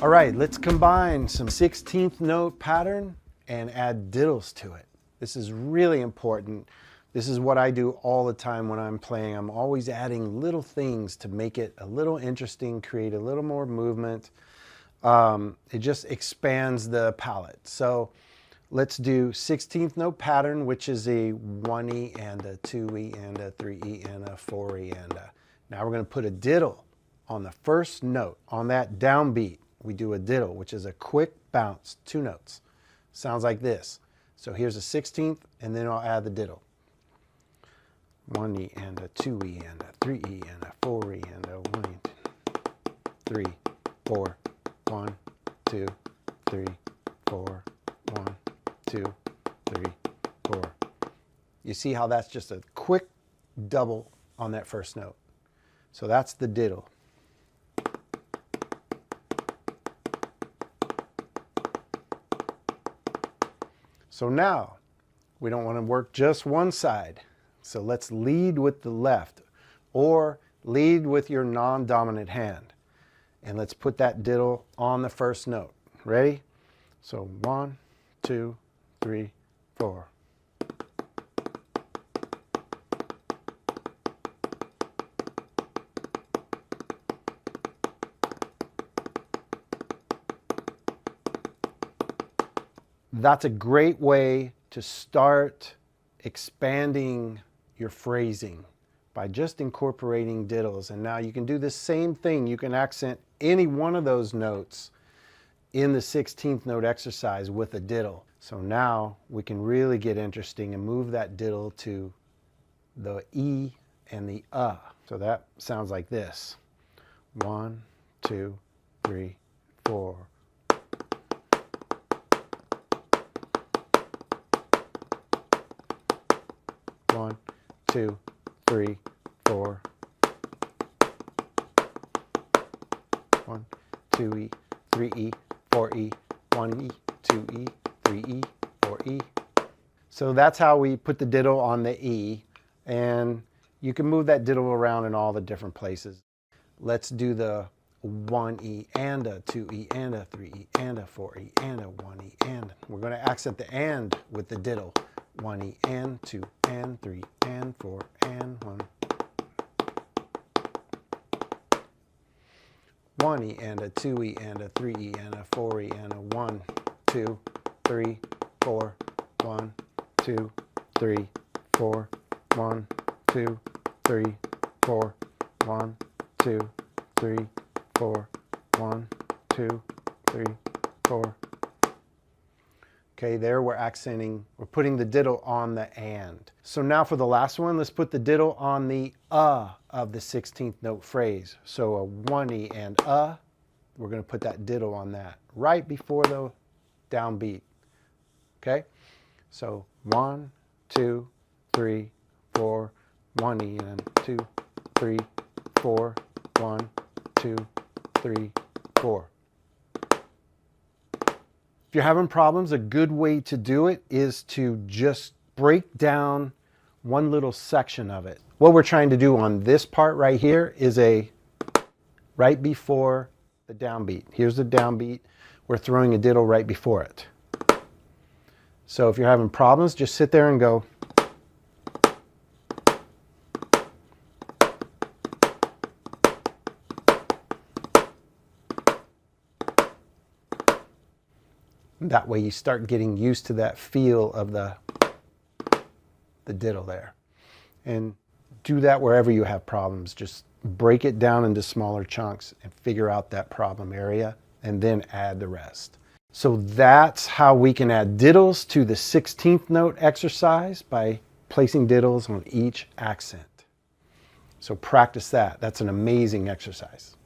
All right, let's combine some 16th note pattern and add diddles to it. This is really important. This is what I do all the time when I'm playing. I'm always adding little things to make it a little interesting, create a little more movement. It just expands the palette. So let's do 16th note pattern, which is a 1E and a 2E and a 3E and a 4E and a... Now we're going to put a diddle on the first note. On that downbeat, we do a diddle, which is a quick bounce, 2 notes. Sounds like this. So here's a 16th, and then I'll add the diddle. 1E and a 2E and a 3E and a 4E and a 1, 3, 4, 1, 2, 3, 4, 1, 2, 3, 4. You see how that's just a quick double on that first note. So that's the diddle. So now, we don't want to work just one side. So let's lead with the left, or lead with your non-dominant hand. And let's put that diddle on the first note. Ready? So 1, 2, 3, 4. That's a great way to start expanding your phrasing by just incorporating diddles. And now you can do the same thing. You can accent any one of those notes in the 16th note exercise with a diddle. So now we can really get interesting and move that diddle to the E and the So that sounds like this. 1, 2, 3, 4. 1, 2, 3, 4. 1, 2E, 3E, 4E, 1E, 2E, 3E, 4E. So that's how we put the diddle on the E, and you can move that diddle around in all the different places. Let's do the 1E and a 2E and a 3E and a 4E and a 1E and. We're going to accent the and with the diddle. 1E and 2 and 3 and 4 and 1. 1E and a 2E and a 3E and a 4E and a 1, 2, 3, 4, 1, 2, 3, 4, 1, 2, 3, 4, 1, 2, 3, 4, 1, 2, 3, 4. Okay, there we're accenting, we're putting the diddle on the and. So now for the last one, let's put the diddle on the of the 16th note phrase. So a 1E and we're going to put that diddle on that right before the downbeat. Okay, so 1, 2, 3, 4, 1E and 2, 3, 4, 1, 2, 3, 4. If you're having problems, a good way to do it is to just break down one little section of it. What we're trying to do on this part right here is right before the downbeat. Here's the downbeat. We're throwing a diddle right before it. So if you're having problems, just sit there and go. That way you start getting used to that feel of the diddle there. And do that wherever you have problems. Just break it down into smaller chunks and figure out that problem area and then add the rest. So that's how we can add diddles to the 16th note exercise, by placing diddles on each accent. So practice that. That's an amazing exercise.